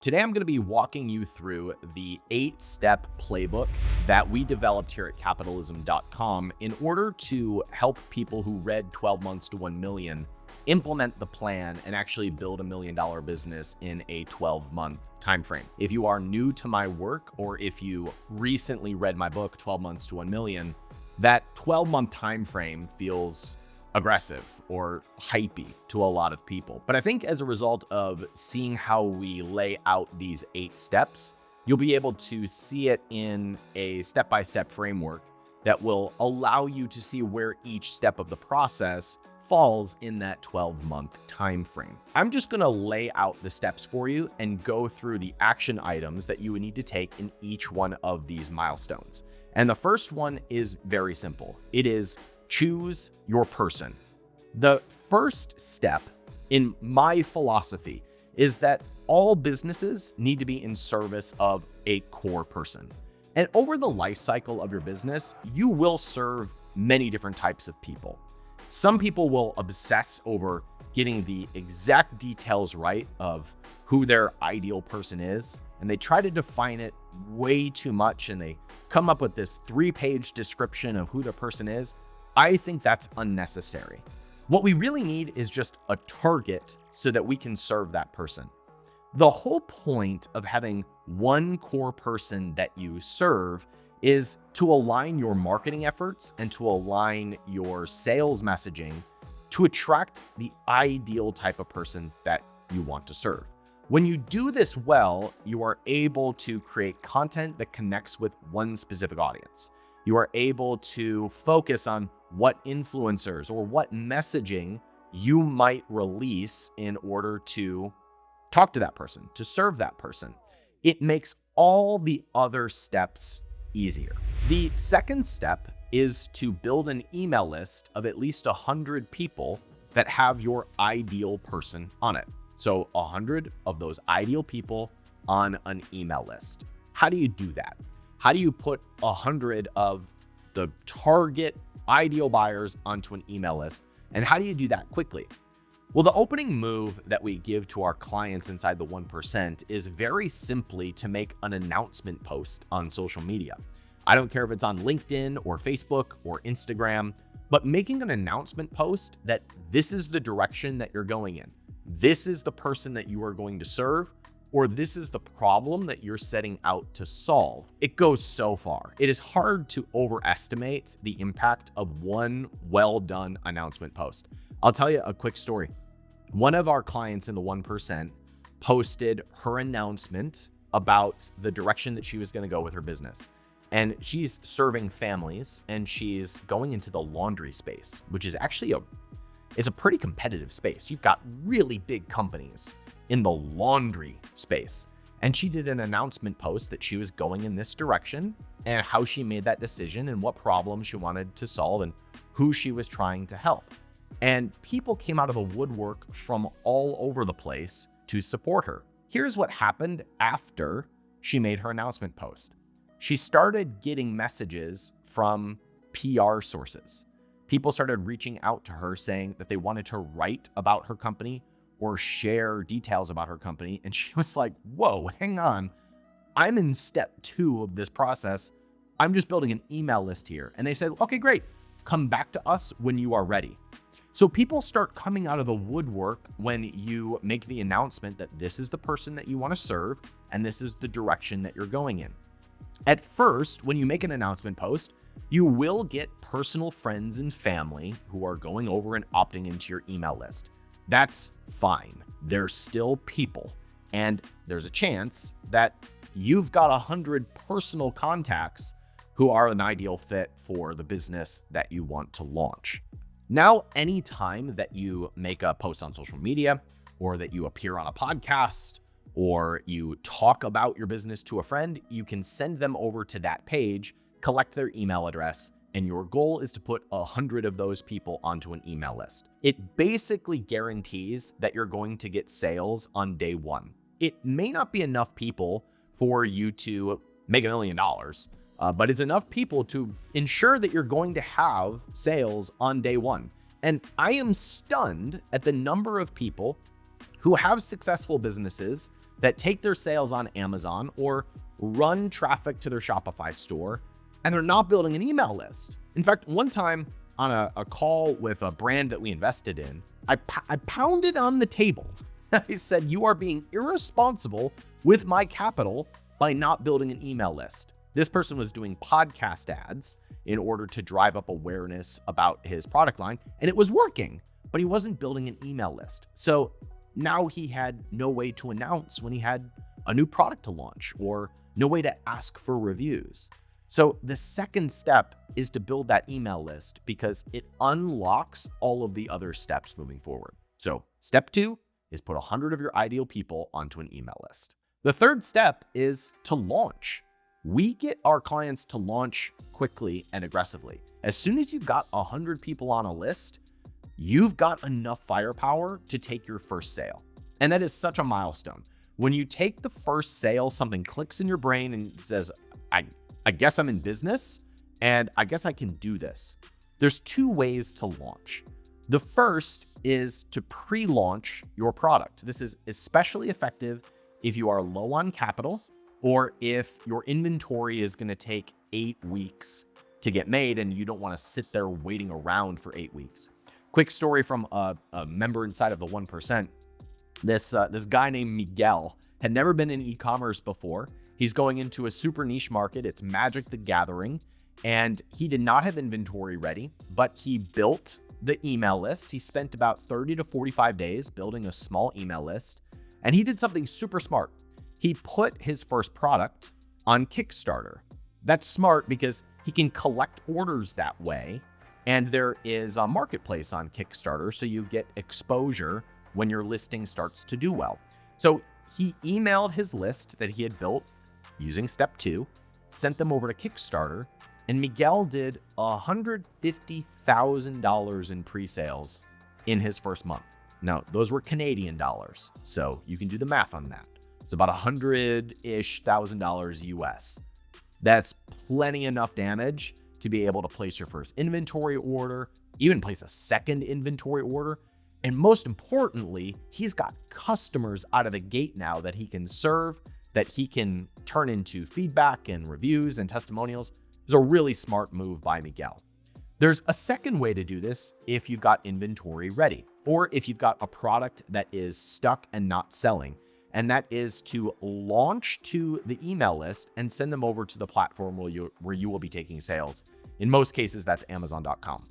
Today, I'm going to be walking you through the 8-step playbook that we developed here at capitalism.com in order to help people who read 12 months to 1 million implement the plan and actually build $1 million business in a 12-month timeframe. If you are new to my work, or if you recently read my book, 12 months to 1 million, that 12-month timeframe feels aggressive or hypey to a lot of people. But I think as a result of seeing how we lay out these 8 steps, you'll be able to see it in a step-by-step framework that will allow you to see where each step of the process falls in that 12-month time frame. I'm just going to lay out the steps for you and go through the action items that you would need to take in each one of these milestones. And the first one is very simple. It is choose your person. The first step in my philosophy is that all businesses need to be in service of a core person. And over the life cycle of your business, you will serve many different types of people. Some people will obsess over getting the exact details right of who their ideal person is, and they try to define it way too much, and they come up with this 3-page description of who the person is. I think that's unnecessary. What we really need is just a target so that we can serve that person. The whole point of having one core person that you serve is to align your marketing efforts and to align your sales messaging to attract the ideal type of person that you want to serve. When you do this well, you are able to create content that connects with one specific audience. You are able to focus on what influencers or what messaging you might release in order to talk to that person, to serve that person. It makes all the other steps easier. The second step is to build an email list of at least 100 people that have your ideal person on it. So 100 of those ideal people on an email list. How do you do that? How do you put 100 of the target ideal buyers onto an email list? And how do you do that quickly? Well, the opening move that we give to our clients inside the 1% is very simply to make an announcement post on social media. I don't care if it's on LinkedIn or Facebook or Instagram, but making an announcement post that this is the direction that you're going in. This is the person that you are going to serve, or this is the problem that you're setting out to solve. It goes so far. It is hard to overestimate the impact of one well-done announcement post. I'll tell you a quick story. One of our clients in the 1% posted her announcement about the direction that she was going to go with her business. And she's serving families, and she's going into the laundry space, which is actually it's a pretty competitive space. You've got really big companies in the laundry space. And she did an announcement post that she was going in this direction and how she made that decision and what problem she wanted to solve and who she was trying to help. And people came out of the woodwork from all over the place to support her. Here's what happened after she made her announcement post. She started getting messages from PR sources. People started reaching out to her saying that they wanted to write about her company or share details about her company. And she was like, whoa, hang on. I'm in step 2 of this process. I'm just building an email list here. And they said, okay, great. Come back to us when you are ready. So people start coming out of the woodwork when you make the announcement that this is the person that you want to serve and this is the direction that you're going in. At first, when you make an announcement post, you will get personal friends and family who are going over and opting into your email list. That's fine. They're still people. And there's a chance that you've got 100 personal contacts who are an ideal fit for the business that you want to launch. Now, anytime that you make a post on social media, or that you appear on a podcast, or you talk about your business to a friend, you can send them over to that page, collect their email address, and your goal is to put 100 of those people onto an email list. It basically guarantees that you're going to get sales on day 1. It may not be enough people for you to make $1 million, but it's enough people to ensure that you're going to have sales on day 1. And I am stunned at the number of people who have successful businesses that take their sales on Amazon or run traffic to their Shopify store, and they're not building an email list. In fact, one time on a call with a brand that we invested in, I pounded on the table. I said, "You are being irresponsible with my capital by not building an email list." This person was doing podcast ads in order to drive up awareness about his product line, and it was working, but he wasn't building an email list. So now he had no way to announce when he had a new product to launch or no way to ask for reviews. So the second step is to build that email list because it unlocks all of the other steps moving forward. So step 2 is put 100 of your ideal people onto an email list. The third step is to launch. We get our clients to launch quickly and aggressively. As soon as you've got 100 people on a list, you've got enough firepower to take your first sale. And that is such a milestone. When you take the first sale, something clicks in your brain and says, I guess I'm in business and I guess I can do this. There's 2 ways to launch. The first is to pre-launch your product. This is especially effective if you are low on capital or if your inventory is going to take 8 weeks to get made and you don't want to sit there waiting around for 8 weeks. Quick story from a member inside of the 1%. This guy named Miguel had never been in e-commerce before. He's going into a super niche market. It's Magic the Gathering. And he did not have inventory ready, but he built the email list. He spent about 30 to 45 days building a small email list. And he did something super smart. He put his first product on Kickstarter. That's smart because he can collect orders that way. And there is a marketplace on Kickstarter, so you get exposure when your listing starts to do well. So he emailed his list that he had built using step 2, sent them over to Kickstarter, and Miguel did $150,000 in pre-sales in his first month. Now, those were Canadian dollars, so you can do the math on that. It's about $100,000 US. That's plenty enough damage to be able to place your first inventory order, even place a second inventory order. And most importantly, he's got customers out of the gate now that he can serve, that he can turn into feedback and reviews and testimonials. It's a really smart move by Miguel. There's a second way to do this if you've got inventory ready, or if you've got a product that is stuck and not selling. And that is to launch to the email list and send them over to the platform where you will be taking sales. In most cases, that's Amazon.com.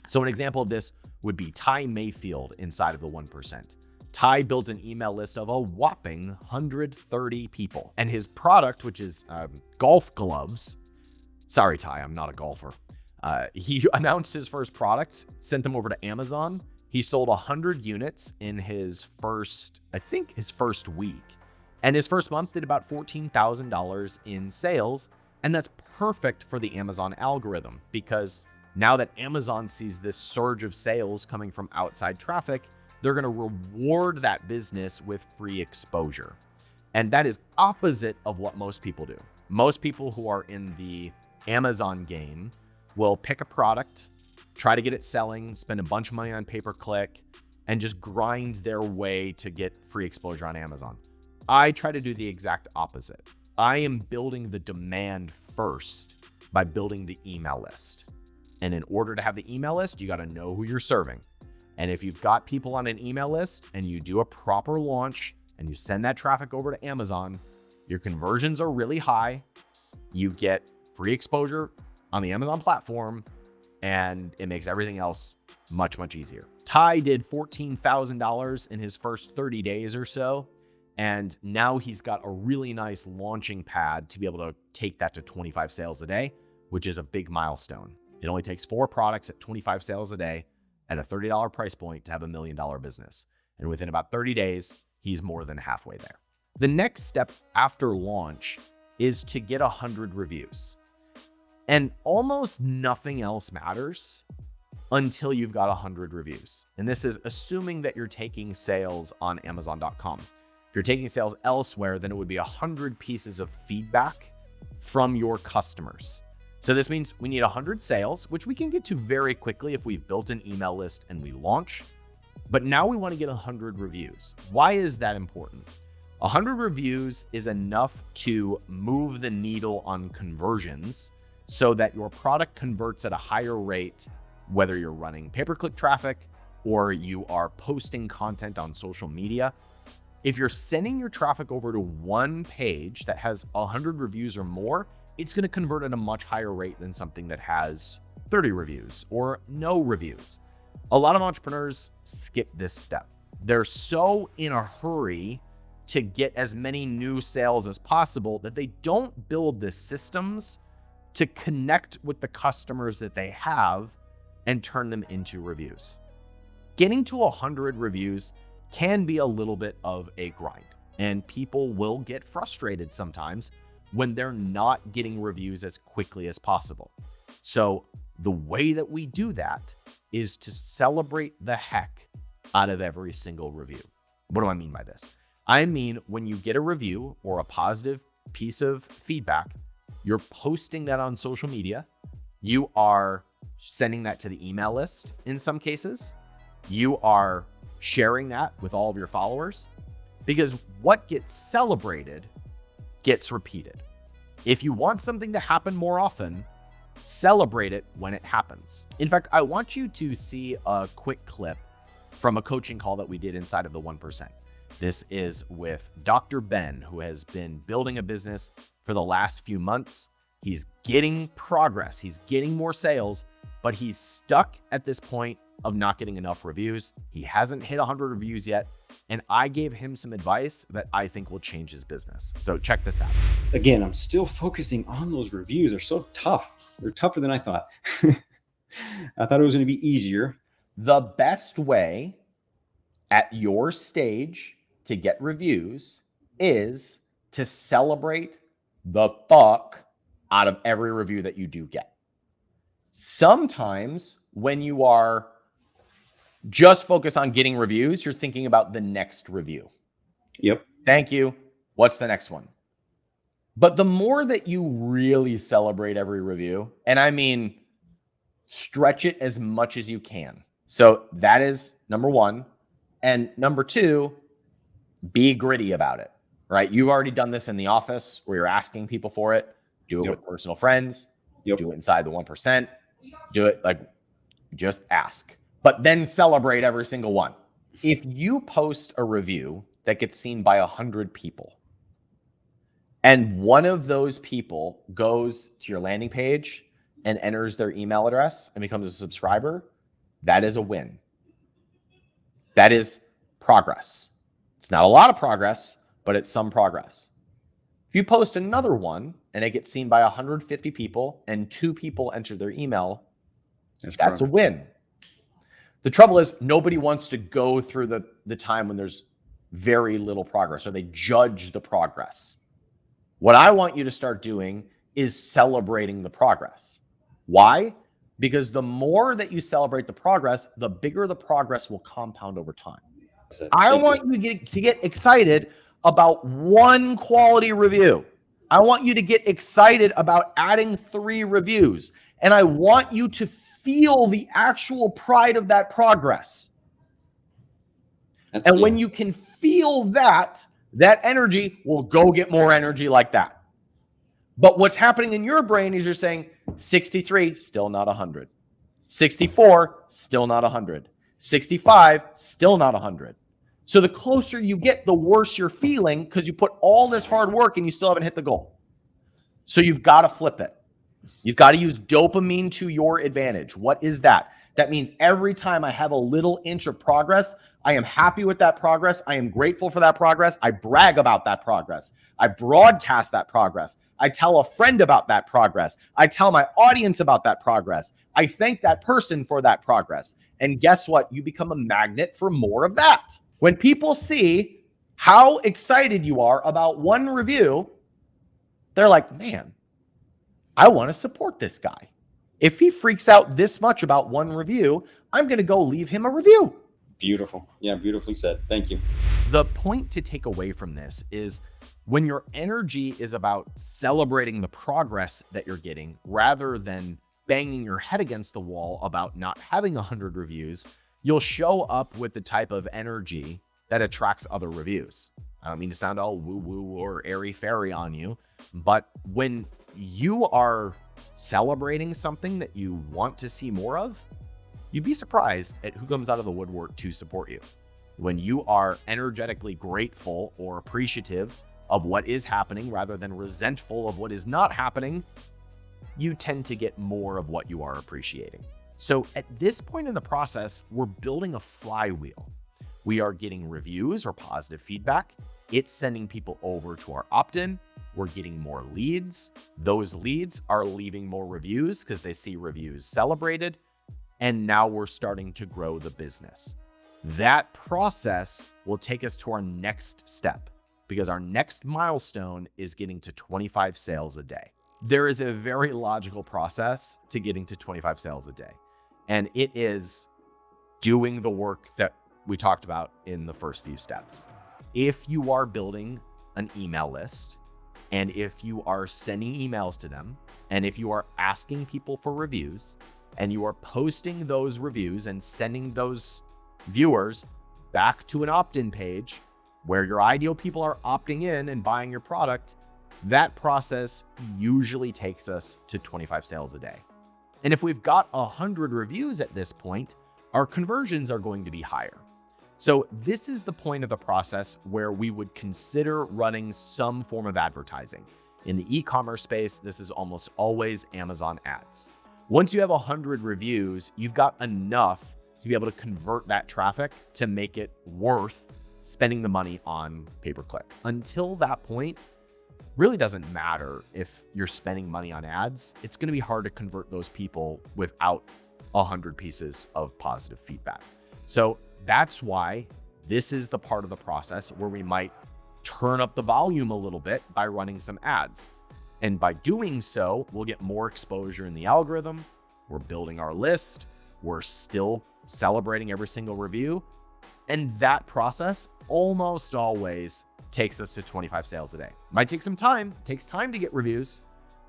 So an example of this would be Ty Mayfield inside of the 1%. Ty built an email list of a whopping 130 people. And his product, which is golf gloves. Sorry, Ty, I'm not a golfer. He announced his first product, sent them over to Amazon. He sold 100 units in his first week. And his first month did about $14,000 in sales. And that's perfect for the Amazon algorithm because now that Amazon sees this surge of sales coming from outside traffic, they're going to reward that business with free exposure. And that is opposite of what most people do. Most people who are in the Amazon game will pick a product, try to get it selling, spend a bunch of money on pay-per-click, and just grind their way to get free exposure on Amazon. I try to do the exact opposite. I am building the demand first by building the email list. And in order to have the email list, you got to know who you're serving. And if you've got people on an email list and you do a proper launch and you send that traffic over to Amazon, your conversions are really high. You get free exposure on the Amazon platform, and it makes everything else much, much easier. Ty did $14,000 in his first 30 days or so. And now he's got a really nice launching pad to be able to take that to 25 sales a day, which is a big milestone. It only takes 4 products at 25 sales a day at a $30 price point to have $1 million business. And within about 30 days, he's more than halfway there. The next step after launch is to get 100 reviews. And almost nothing else matters until you've got 100 reviews. And this is assuming that you're taking sales on Amazon.com. If you're taking sales elsewhere, then it would be 100 pieces of feedback from your customers. So this means we need 100 sales, which we can get to very quickly if we've built an email list and we launch. But now we want to get 100 reviews. Why is that important? 100 reviews is enough to move the needle on conversions so that your product converts at a higher rate, whether you're running pay-per-click traffic or you are posting content on social media. If you're sending your traffic over to one page that has 100 reviews or more, it's going to convert at a much higher rate than something that has 30 reviews or no reviews. A lot of entrepreneurs skip this step. They're so in a hurry to get as many new sales as possible that they don't build the systems to connect with the customers that they have and turn them into reviews. Getting to 100 reviews can be a little bit of a grind, and people will get frustrated sometimes when they're not getting reviews as quickly as possible. So the way that we do that is to celebrate the heck out of every single review. What do I mean by this? I mean, when you get a review or a positive piece of feedback, you're posting that on social media. You are sending that to the email list in some cases. You are sharing that with all of your followers, because what gets celebrated gets repeated. If you want something to happen more often, celebrate it when it happens. In fact, I want you to see a quick clip from a coaching call that we did inside of the 1%. This is with Dr. Ben, who has been building a business for the last few months. He's getting progress. He's getting more sales, but he's stuck at this point of not getting enough reviews. He hasn't hit 100 reviews yet. And I gave him some advice that I think will change his business. So check this out. Again, I'm still focusing on those reviews. They're so tough. They're tougher than I thought. I thought it was going to be easier. The best way at your stage to get reviews is to celebrate the fuck out of every review that you do get. Sometimes when you are just focused on getting reviews, you're thinking about the next review. Yep. Thank you. What's the next one? But the more that you really celebrate every review, and I mean, stretch it as much as you can. So that is number one. And number two, be gritty about it, right? You've already done this in the office where you're asking people for it. Do it with personal friends. Do it inside the 1%. Do it like just ask, but then celebrate every single one. If you post a review that gets seen by 100 people, and one of those people goes to your landing page and enters their email address and becomes a subscriber, that is a win. That is progress. It's not a lot of progress, but it's some progress. If you post another one and it gets seen by 150 people and 2 people enter their email, that's a win. The trouble is nobody wants to go through the time when there's very little progress, or they judge the progress. What I want you to start doing is celebrating the progress. Why? Because the more that you celebrate the progress, the bigger the progress will compound over time. I want you to get excited about one quality review. I want you to get excited about adding 3 reviews. And I want you to feel the actual pride of that progress. When you can feel that, that energy will go get more energy like that. But what's happening in your brain is you're saying 63, still not 100. 64, still not 100. 65, still not 100. So the closer you get, the worse you're feeling because you put all this hard work and you still haven't hit the goal. So you've got to flip it. You've got to use dopamine to your advantage. What is that? That means every time I have a little inch of progress, I am happy with that progress. I am grateful for that progress. I brag about that progress. I broadcast that progress. I tell a friend about that progress. I tell my audience about that progress. I thank that person for that progress. And guess what? You become a magnet for more of that. When people see how excited you are about one review, they're like, man, I want to support this guy. If he freaks out this much about one review, I'm going to go leave him a review. Beautiful. Yeah, beautifully said. Thank you. The point to take away from this is when your energy is about celebrating the progress that you're getting rather than banging your head against the wall about not having 100 reviews, you'll show up with the type of energy that attracts other reviews. I don't mean to sound all woo-woo or airy-fairy on you, but when you are celebrating something that you want to see more of, you'd be surprised at who comes out of the woodwork to support you. When you are energetically grateful or appreciative of what is happening rather than resentful of what is not happening, you tend to get more of what you are appreciating. So at this point in the process, we're building a flywheel. We are getting reviews or positive feedback. It's sending people over to our opt-in. We're getting more leads. Those leads are leaving more reviews because they see reviews celebrated. And now we're starting to grow the business. That process will take us to our next step because our next milestone is getting to 25 sales a day. There is a very logical process to getting to 25 sales a day. And it is doing the work that we talked about in the first few steps. If you are building an email list, and if you are sending emails to them, and if you are asking people for reviews, and you are posting those reviews and sending those viewers back to an opt-in page where your ideal people are opting in and buying your product, that process usually takes us to 25 sales a day. And if we've got 100 reviews at this point, our conversions are going to be higher. So this is the point of the process where we would consider running some form of advertising. In the e-commerce space, this is almost always Amazon ads. Once you have 100 reviews, you've got enough to be able to convert that traffic to make it worth spending the money on pay-per-click. Until that point, really doesn't matter if you're spending money on ads. It's going to be hard to convert those people without 100 pieces of positive feedback. So that's why this is the part of the process where we might turn up the volume a little bit by running some ads. And by doing so, we'll get more exposure in the algorithm. We're building our list. We're still celebrating every single review. And that process almost always takes us to 25 sales a day. Might take some time. It takes time to get reviews.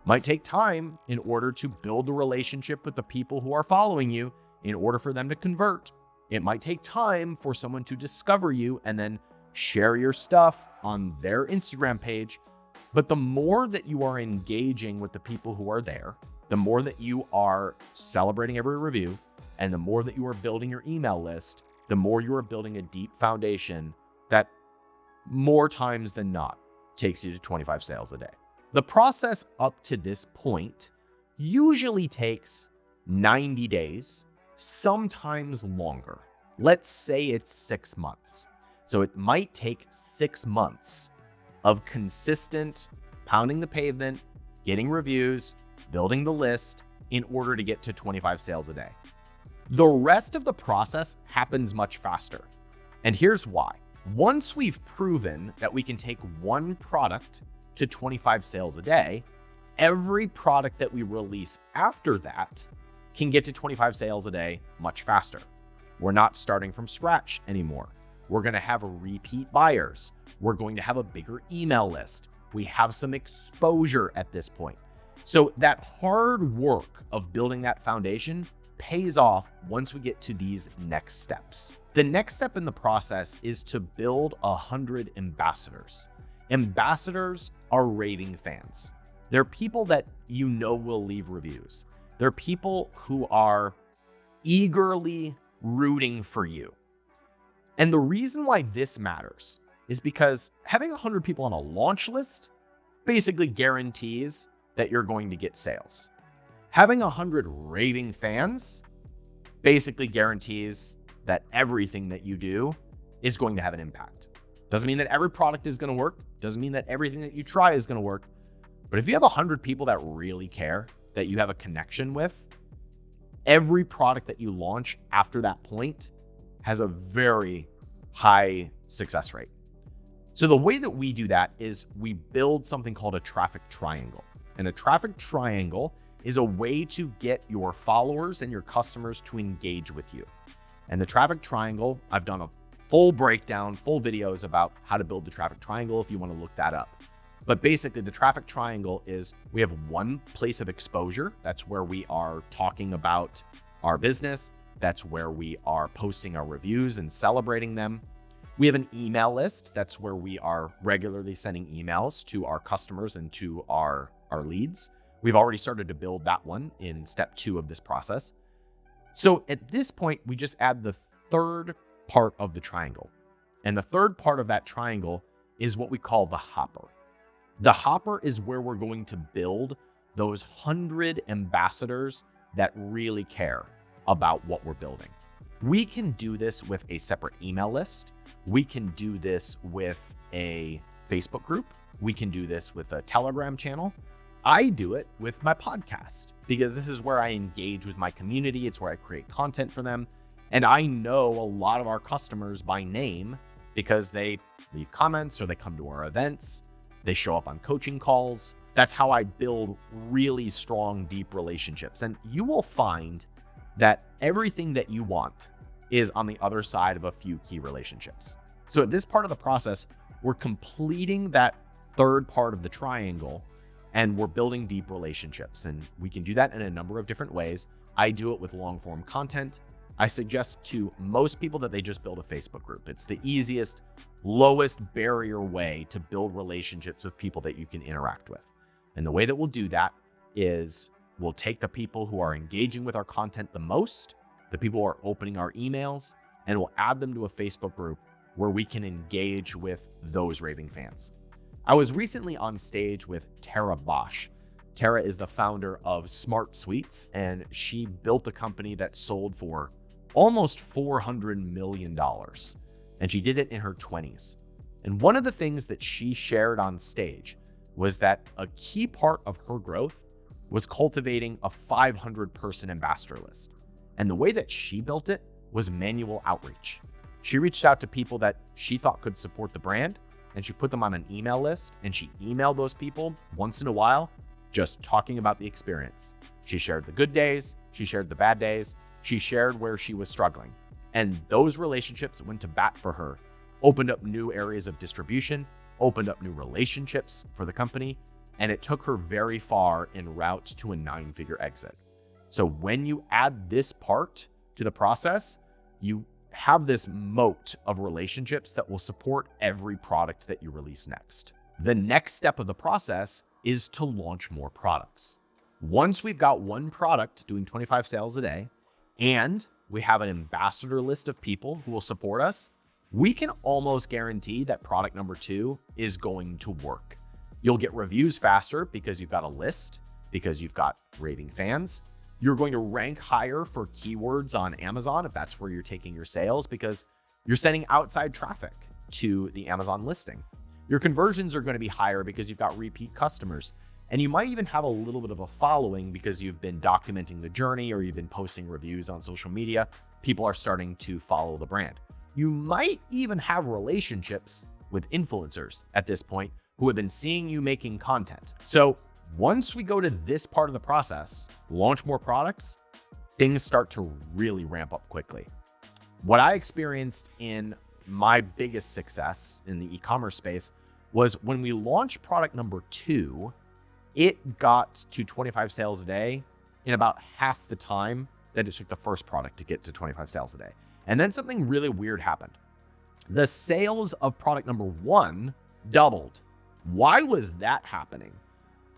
Might take time in order to build a relationship with the people who are following you in order for them to convert. It might take time for someone to discover you and then share your stuff on their Instagram page. But the more that you are engaging with the people who are there, the more that you are celebrating every review, and the more that you are building your email list, the more you are building a deep foundation that more times than not takes you to 25 sales a day. The process up to this point usually takes 90 days, sometimes longer. Let's say it's 6 months. So it might take 6 months of consistent pounding the pavement, getting reviews, building the list in order to get to 25 sales a day. The rest of the process happens much faster. And here's why. Once we've proven that we can take one product to 25 sales a day, every product that we release after that can get to 25 sales a day much faster. We're not starting from scratch anymore. We're going to have repeat buyers. We're going to have a bigger email list. We have some exposure at this point. So that hard work of building that foundation pays off once we get to these next steps. The next step in the process is to build 100 ambassadors. Ambassadors are raving fans. They're people that you know will leave reviews. They're people who are eagerly rooting for you. And the reason why this matters is because having 100 people on a launch list basically guarantees that you're going to get sales. Having 100 raving fans basically guarantees that everything that you do is going to have an impact. Doesn't mean that every product is going to work. Doesn't mean that everything that you try is going to work. But if you have 100 people that really care, that you have a connection with, every product that you launch after that point has a very high success rate. So the way that we do that is we build something called a traffic triangle. And a traffic triangle is a way to get your followers and your customers to engage with you. And the traffic triangle, I've done a full breakdown, full videos about how to build the traffic triangle if you want to look that up. But basically the traffic triangle is we have one place of exposure. That's where we are talking about our business. That's where we are posting our reviews and celebrating them. We have an email list. That's where we are regularly sending emails to our customers and to our leads. We've already started to build that one in step 2 of this process. So at this point, we just add the third part of the triangle. And the third part of that triangle is what we call the hopper. The hopper is where we're going to build those 100 ambassadors that really care about what we're building. We can do this with a separate email list. We can do this with a Facebook group. We can do this with a Telegram channel. I do it with my podcast because this is where I engage with my community. It's where I create content for them. And I know a lot of our customers by name because they leave comments or they come to our events. They show up on coaching calls. That's how I build really strong, deep relationships. And you will find that everything that you want is on the other side of a few key relationships. So at this part of the process, we're completing that third part of the triangle and we're building deep relationships. And we can do that in a number of different ways. I do it with long form content. I suggest to most people that they just build a Facebook group. It's the easiest, lowest barrier way to build relationships with people that you can interact with. And the way that we'll do that is we'll take the people who are engaging with our content the most, the people who are opening our emails, and we'll add them to a Facebook group where we can engage with those raving fans. I was recently on stage with Tara Bosch. Tara is the founder of Smart Suites, and she built a company that sold for almost $400 million. And she did it in her 20s. And one of the things that she shared on stage was that a key part of her growth was cultivating a 500-person ambassador list. And the way that she built it was manual outreach. She reached out to people that she thought could support the brand, and she put them on an email list, and she emailed those people once in a while, just talking about the experience. She shared the good days, she shared the bad days, she shared where she was struggling. And those relationships went to bat for her, opened up new areas of distribution, opened up new relationships for the company, and it took her very far en route to a 9-figure exit. So when you add this part to the process, you have this moat of relationships that will support every product that you release next. The next step of the process is to launch more products. Once we've got one product doing 25 sales a day, and we have an ambassador list of people who will support us, we can almost guarantee that product number 2 is going to work. You'll get reviews faster because you've got a list, because you've got raving fans. You're going to rank higher for keywords on Amazon if that's where you're taking your sales, because you're sending outside traffic to the Amazon listing. Your conversions are going to be higher because you've got repeat customers. And you might even have a little bit of a following because you've been documenting the journey or you've been posting reviews on social media. People are starting to follow the brand. You might even have relationships with influencers at this point who have been seeing you making content. So once we go to this part of the process, launch more products, things start to really ramp up quickly. What I experienced in my biggest success in the e-commerce space was when we launched product number 2, it got to 25 sales a day in about half the time that it took the first product to get to 25 sales a day. And then something really weird happened. The sales of product number 1 doubled. Why was that happening?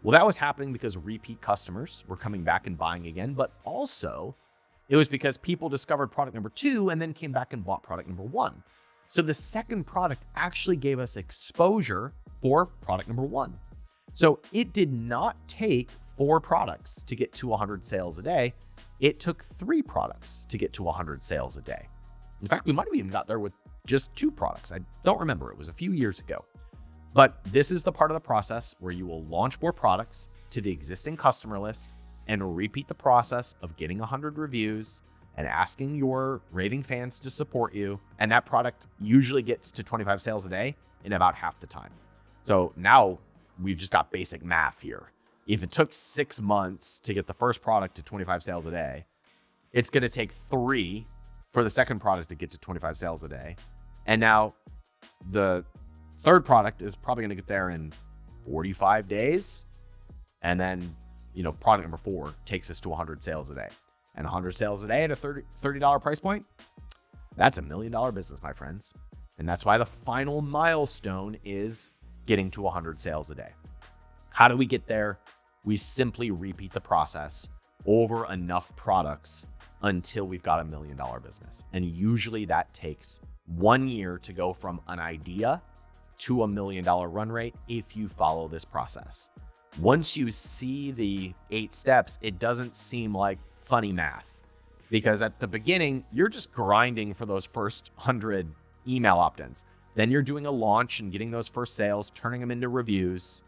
Well, that was happening because repeat customers were coming back and buying again, but also it was because people discovered product number 2 and then came back and bought product number 1. So the second product actually gave us exposure for product number 1. So it did not take 4 products to get to 100 sales a day. It took 3 products to get to 100 sales a day. In fact, we might have even got there with just 2 products. I don't remember. It was a few years ago. But this is the part of the process where you will launch more products to the existing customer list and repeat the process of getting 100 reviews and asking your raving fans to support you. And that product usually gets to 25 sales a day in about half the time. So now we've just got basic math here. If it took 6 months to get the first product to 25 sales a day, it's going to take 3 for the second product to get to 25 sales a day. And now the third product is probably going to get there in 45 days. And then, product number 4 takes us to 100 sales a day. And 100 sales a day at a $30 price point, that's $1 million business, my friends. And that's why the final milestone is getting to 100 sales a day. How do we get there? We simply repeat the process over enough products until we've got $1 million business. And usually that takes 1 year to go from an idea to $1 million run rate if you follow this process. Once you see the 8 steps, it doesn't seem like funny math, because at the beginning, you're just grinding for those first 100 email opt-ins. Then you're doing a launch and getting those first sales, turning them into reviews.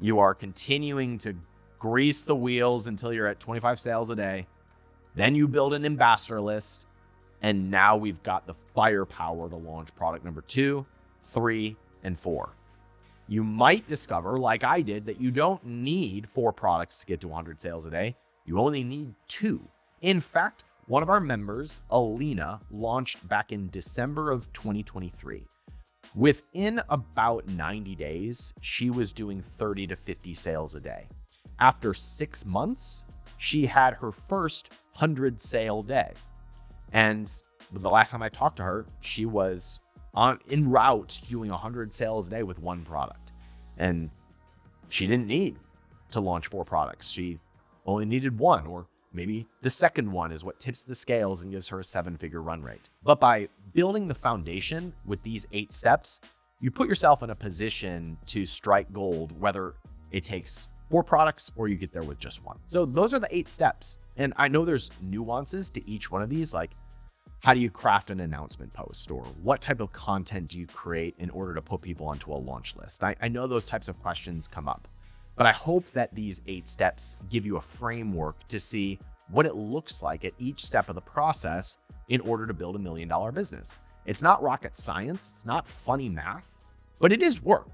You are continuing to grease the wheels until you're at 25 sales a day. Then you build an ambassador list. And now we've got the firepower to launch product number 2, 3, and 4. You might discover, like I did, that you don't need 4 products to get to 100 sales a day. You only need 2. In fact, one of our members, Alina, launched back in December of 2023. Within about 90 days, she was doing 30 to 50 sales a day. After 6 months, she had her first 100 sale day. And the last time I talked to her, she was en route doing 100 sales a day with 1 product. And she didn't need to launch 4 products. She only needed 1, or maybe the second one is what tips the scales and gives her a 7-figure run rate. But by building the foundation with these 8 steps, you put yourself in a position to strike gold, whether it takes 4 products or you get there with just 1. So those are the 8 steps. And I know there's nuances to each one of these, like how do you craft an announcement post, or what type of content do you create in order to put people onto a launch list? I know those types of questions come up. But I hope that these 8 steps give you a framework to see what it looks like at each step of the process in order to build $1 million business. It's not rocket science, it's not funny math, but it is work.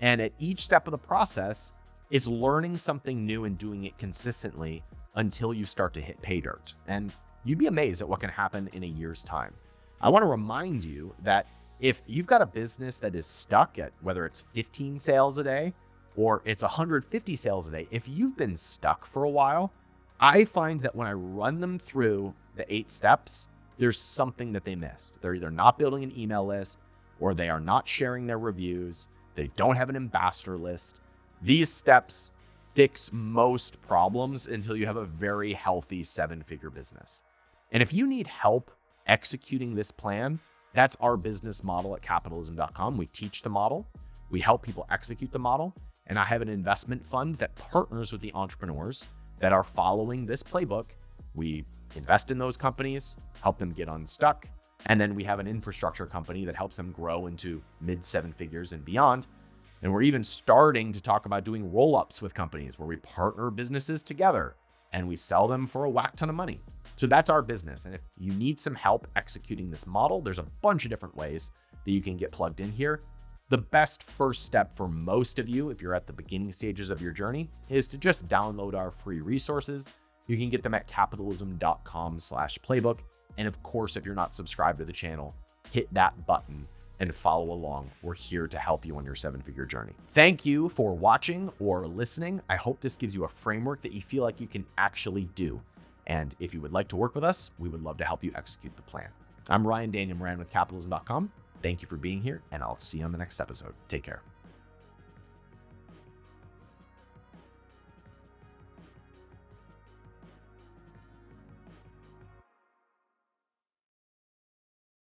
And at each step of the process, it's learning something new and doing it consistently until you start to hit pay dirt. And you'd be amazed at what can happen in a year's time. I want to remind you that if you've got a business that is stuck at whether it's 15 sales a day or it's 150 sales a day, if you've been stuck for a while, I find that when I run them through the 8 steps, there's something that they missed. They're either not building an email list, or they are not sharing their reviews. They don't have an ambassador list. These steps fix most problems until you have a very healthy 7-figure business. And if you need help executing this plan, that's our business model at capitalism.com. We teach the model, we help people execute the model, and I have an investment fund that partners with the entrepreneurs that are following this playbook. We invest in those companies, help them get unstuck, and then we have an infrastructure company that helps them grow into mid 7 figures and beyond. And we're even starting to talk about doing roll-ups with companies where we partner businesses together and we sell them for a whack ton of money. So that's our business. And if you need some help executing this model, there's a bunch of different ways that you can get plugged in here. The best first step for most of you, if you're at the beginning stages of your journey, is to just download our free resources. You can get them at capitalism.com/playbook. And of course, if you're not subscribed to the channel, hit that button and follow along. We're here to help you on your 7-figure journey. Thank you for watching or listening. I hope this gives you a framework that you feel like you can actually do. And if you would like to work with us, we would love to help you execute the plan. I'm Ryan Daniel Moran with capitalism.com. Thank you for being here, and I'll see you on the next episode. Take care.